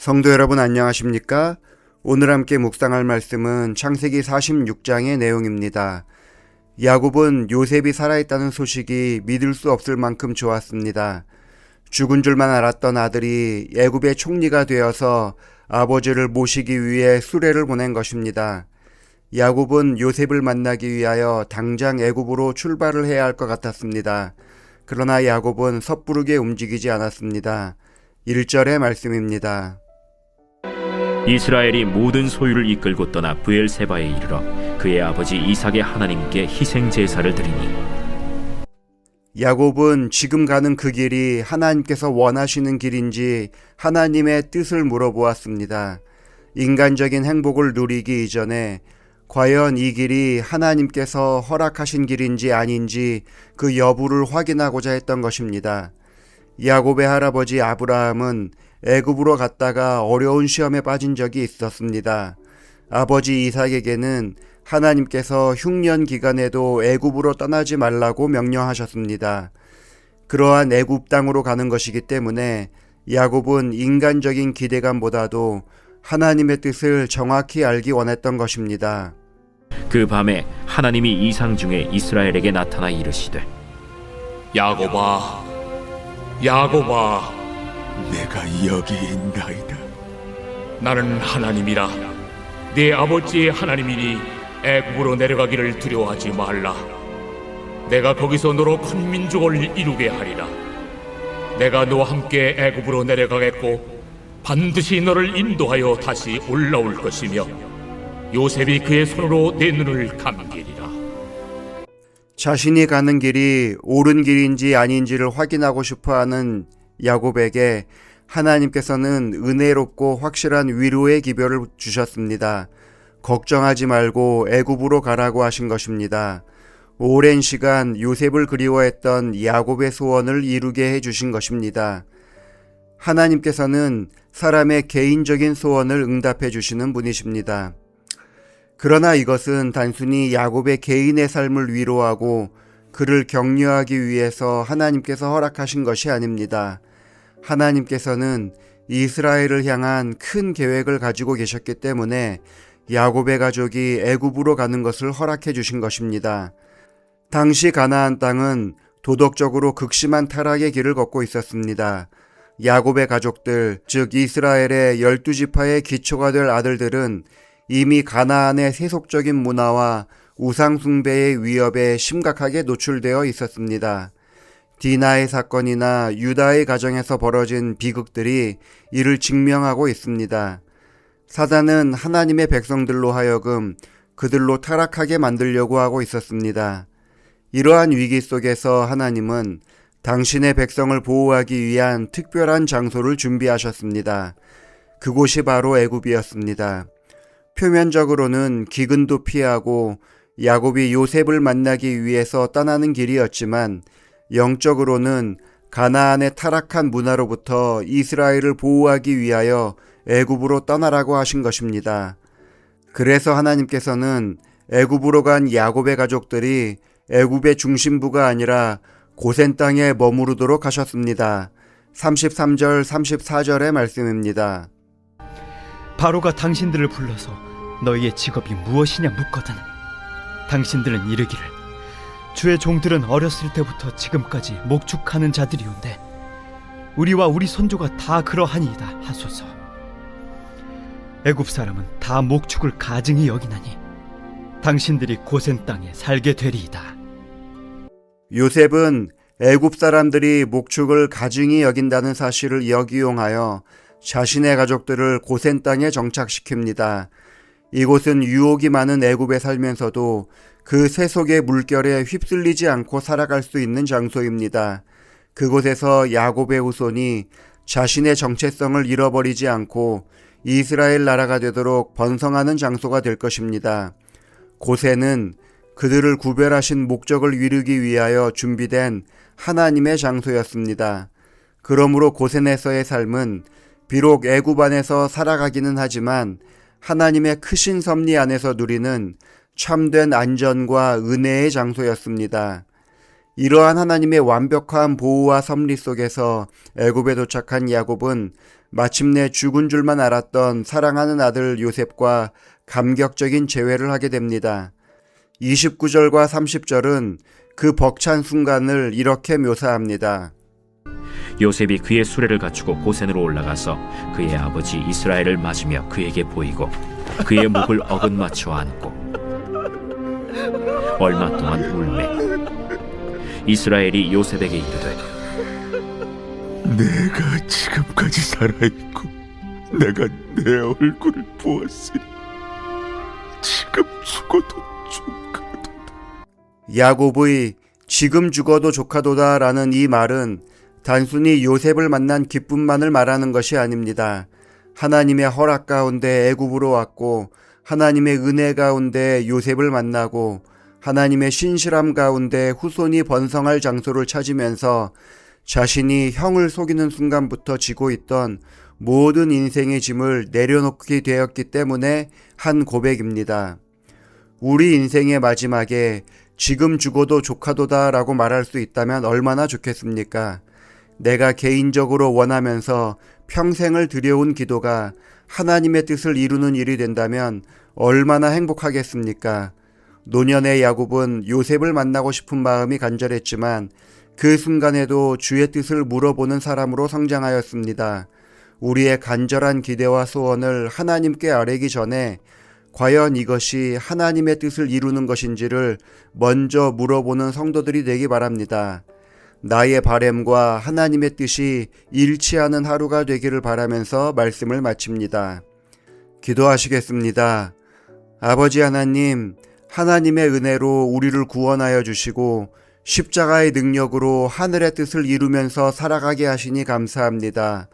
성도 여러분 안녕하십니까? 오늘 함께 묵상할 말씀은 창세기 46장의 내용입니다. 야곱은 요셉이 살아있다는 소식이 믿을 수 없을 만큼 좋았습니다. 죽은 줄만 알았던 아들이 애굽의 총리가 되어서 아버지를 모시기 위해 수레를 보낸 것입니다. 야곱은 요셉을 만나기 위하여 당장 애굽으로 출발을 해야 할 것 같았습니다. 그러나 야곱은 섣부르게 움직이지 않았습니다. 1절의 말씀입니다. 이스라엘이 모든 소유를 이끌고 떠나 브엘세바에 이르러 그의 아버지 이삭의 하나님께 희생 제사를 드리니 야곱은 지금 가는 그 길이 하나님께서 원하시는 길인지 하나님의 뜻을 물어보았습니다. 인간적인 행복을 누리기 이전에 과연 이 길이 하나님께서 허락하신 길인지 아닌지 그 여부를 확인하고자 했던 것입니다. 야곱의 할아버지 아브라함은 애굽으로 갔다가 어려운 시험에 빠진 적이 있었습니다. 아버지 이삭에게는 하나님께서 흉년 기간에도 애굽으로 떠나지 말라고 명령하셨습니다. 그러한 애굽 땅으로 가는 것이기 때문에 야곱은 인간적인 기대감보다도 하나님의 뜻을 정확히 알기 원했던 것입니다. 그 밤에 하나님이 이상 중에 이스라엘에게 나타나 이르시되 야곱아, 야곱아, 내가 여기 있나이다. 나는 하나님이라. 네 아버지의 하나님이니 애굽으로 내려가기를 두려워하지 말라. 내가 거기서 너로 큰 민족을 이루게 하리라. 내가 너와 함께 애굽으로 내려가겠고 반드시 너를 인도하여 다시 올라올 것이며 요셉이 그의 손으로 내 눈을 감기리라. 자신이 가는 길이 옳은 길인지 아닌지를 확인하고 싶어하는 야곱에게 하나님께서는 은혜롭고 확실한 위로의 기별을 주셨습니다. 걱정하지 말고 애굽으로 가라고 하신 것입니다. 오랜 시간 요셉을 그리워했던 야곱의 소원을 이루게 해주신 것입니다. 하나님께서는 사람의 개인적인 소원을 응답해 주시는 분이십니다. 그러나 이것은 단순히 야곱의 개인의 삶을 위로하고 그를 격려하기 위해서 하나님께서 허락하신 것이 아닙니다. 하나님께서는 이스라엘을 향한 큰 계획을 가지고 계셨기 때문에 야곱의 가족이 애굽으로 가는 것을 허락해 주신 것입니다. 당시 가나안 땅은 도덕적으로 극심한 타락의 길을 걷고 있었습니다. 야곱의 가족들, 즉 이스라엘의 12지파의 기초가 될 아들들은 이미 가나안의 세속적인 문화와 우상 숭배의 위협에 심각하게 노출되어 있었습니다. 디나의 사건이나 유다의 가정에서 벌어진 비극들이 이를 증명하고 있습니다. 사단은 하나님의 백성들로 하여금 그들로 타락하게 만들려고 하고 있었습니다. 이러한 위기 속에서 하나님은 당신의 백성을 보호하기 위한 특별한 장소를 준비하셨습니다. 그곳이 바로 애굽이었습니다. 표면적으로는 기근도 피하고 야곱이 요셉을 만나기 위해서 떠나는 길이었지만 영적으로는 가나안의 타락한 문화로부터 이스라엘을 보호하기 위하여 애굽으로 떠나라고 하신 것입니다. 그래서 하나님께서는 애굽으로 간 야곱의 가족들이 애굽의 중심부가 아니라 고센 땅에 머무르도록 하셨습니다. 33절 34절의 말씀입니다. 바로가 당신들을 불러서 너희의 직업이 무엇이냐 묻거든 당신들은 이르기를 주의 종들은 어렸을 때부터 지금까지 목축하는 자들이온데 우리와 우리 손조가 다 그러하니이다 하소서. 애굽 사람은 다 목축을 가증히 여기나니 당신들이 고센 땅에 살게 되리이다. 요셉은 애굽 사람들이 목축을 가증히 여긴다는 사실을 역이용하여 자신의 가족들을 고센 땅에 정착시킵니다. 이곳은 유혹이 많은 애굽에 살면서도 그 세속의 물결에 휩쓸리지 않고 살아갈 수 있는 장소입니다. 그곳에서 야곱의 후손이 자신의 정체성을 잃어버리지 않고 이스라엘 나라가 되도록 번성하는 장소가 될 것입니다. 고센은 그들을 구별하신 목적을 이루기 위하여 준비된 하나님의 장소였습니다. 그러므로 고센에서의 삶은 비록 애굽 안에서 살아가기는 하지만 하나님의 크신 섭리 안에서 누리는 참된 안전과 은혜의 장소였습니다. 이러한 하나님의 완벽한 보호와 섭리 속에서 애굽에 도착한 야곱은 마침내 죽은 줄만 알았던 사랑하는 아들 요셉과 감격적인 재회를 하게 됩니다. 29절과 30절은 그 벅찬 순간을 이렇게 묘사합니다. 요셉이 그의 수레를 갖추고 고센으로 올라가서 그의 아버지 이스라엘을 맞으며 그에게 보이고 그의 목을 어긋맞춰 안고 얼마 동안 울매 이스라엘이 요셉에게 이르되 내가 지금까지 살아있고 내가 내 얼굴을 보았으니 지금 죽어도 조카도. 야곱의 지금 죽어도 조카도다 라는 이 말은 단순히 요셉을 만난 기쁨만을 말하는 것이 아닙니다. 하나님의 허락 가운데 애굽으로 왔고 하나님의 은혜 가운데 요셉을 만나고 하나님의 신실함 가운데 후손이 번성할 장소를 찾으면서 자신이 형을 속이는 순간부터 지고 있던 모든 인생의 짐을 내려놓게 되었기 때문에 한 고백입니다. 우리 인생의 마지막에 지금 죽어도 조카도다 라고 말할 수 있다면 얼마나 좋겠습니까? 내가 개인적으로 원하면서 평생을 들여온 기도가 하나님의 뜻을 이루는 일이 된다면 얼마나 행복하겠습니까? 노년의 야곱은 요셉을 만나고 싶은 마음이 간절했지만 그 순간에도 주의 뜻을 물어보는 사람으로 성장하였습니다. 우리의 간절한 기대와 소원을 하나님께 아뢰기 전에 과연 이것이 하나님의 뜻을 이루는 것인지를 먼저 물어보는 성도들이 되기 바랍니다. 나의 바램과 하나님의 뜻이 일치하는 하루가 되기를 바라면서 말씀을 마칩니다. 기도하시겠습니다. 아버지 하나님, 하나님의 은혜로 우리를 구원하여 주시고 십자가의 능력으로 하늘의 뜻을 이루면서 살아가게 하시니 감사합니다.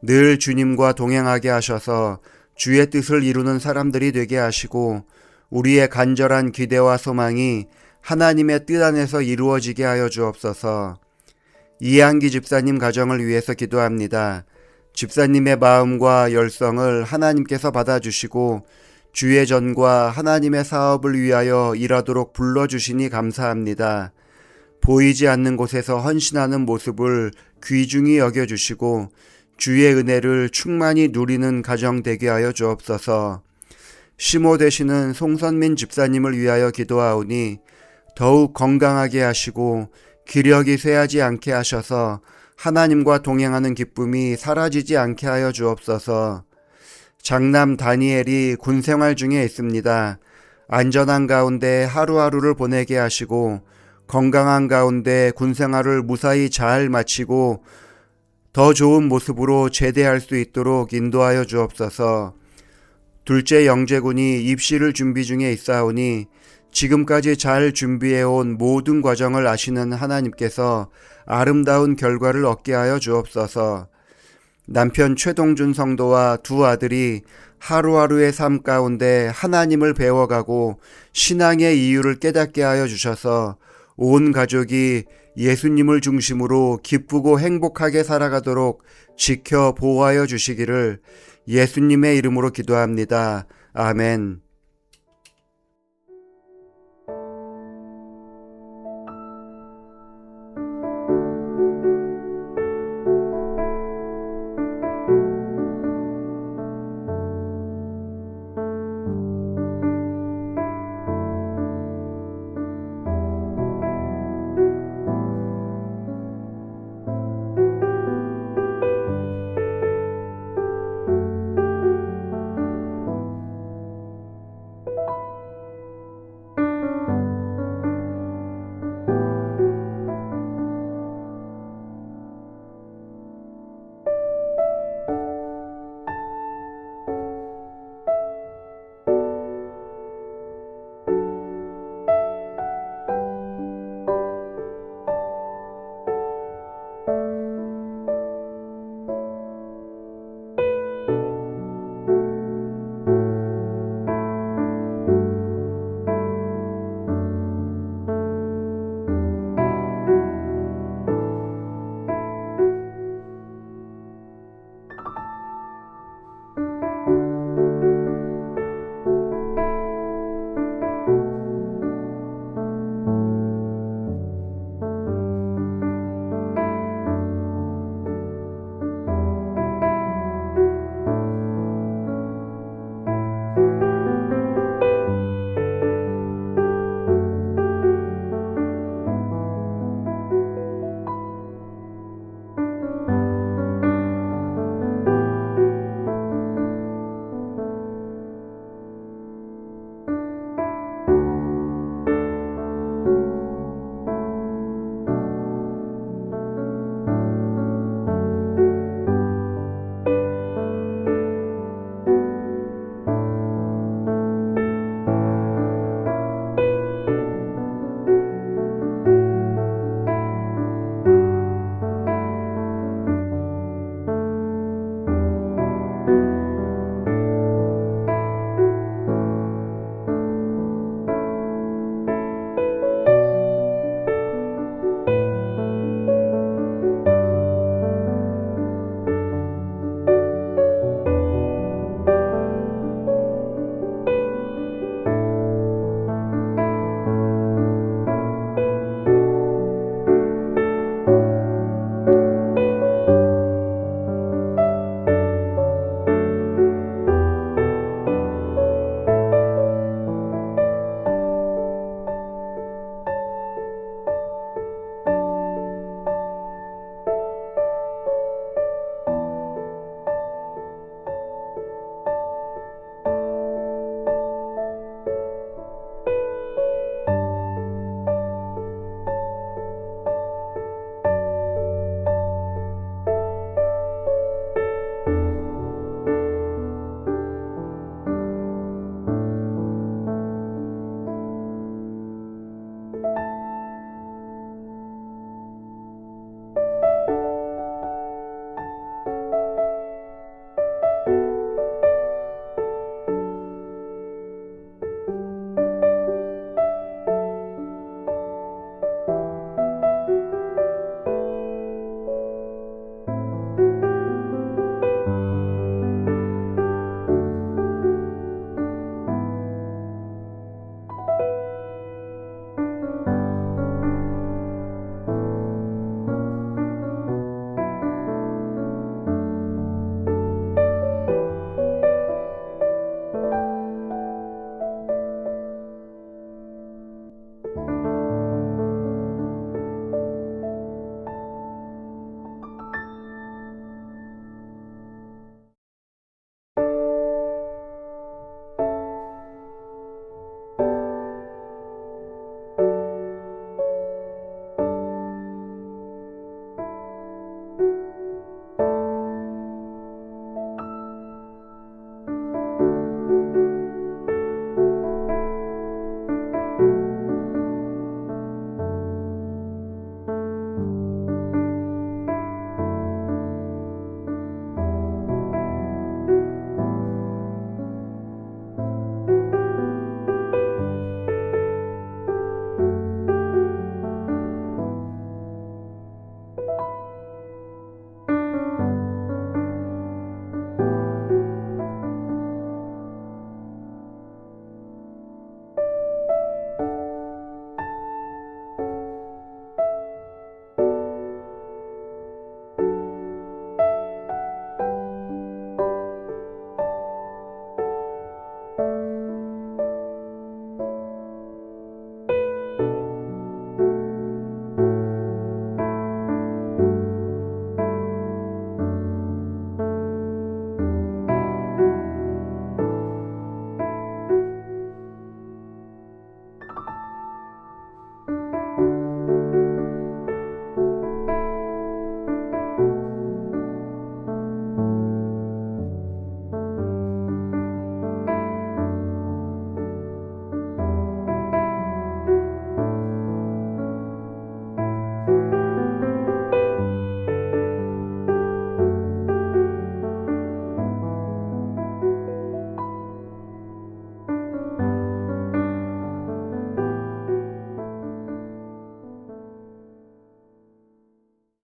늘 주님과 동행하게 하셔서 주의 뜻을 이루는 사람들이 되게 하시고 우리의 간절한 기대와 소망이 하나님의 뜻 안에서 이루어지게 하여 주옵소서. 이한기 집사님 가정을 위해서 기도합니다. 집사님의 마음과 열성을 하나님께서 받아주시고 주의 전과 하나님의 사업을 위하여 일하도록 불러주시니 감사합니다. 보이지 않는 곳에서 헌신하는 모습을 귀중히 여겨주시고 주의 은혜를 충만히 누리는 가정 되게 하여 주옵소서. 시모 되시는 송선민 집사님을 위하여 기도하오니 더욱 건강하게 하시고 기력이 쇠하지 않게 하셔서 하나님과 동행하는 기쁨이 사라지지 않게 하여 주옵소서. 장남 다니엘이 군생활 중에 있습니다. 안전한 가운데 하루하루를 보내게 하시고 건강한 가운데 군생활을 무사히 잘 마치고 더 좋은 모습으로 제대할 수 있도록 인도하여 주옵소서. 둘째 영재군이 입시를 준비 중에 있사오니 지금까지 잘 준비해온 모든 과정을 아시는 하나님께서 아름다운 결과를 얻게 하여 주옵소서. 남편 최동준 성도와 두 아들이 하루하루의 삶 가운데 하나님을 배워가고 신앙의 이유를 깨닫게 하여 주셔서 온 가족이 예수님을 중심으로 기쁘고 행복하게 살아가도록 지켜 보호하여 주시기를 예수님의 이름으로 기도합니다. 아멘.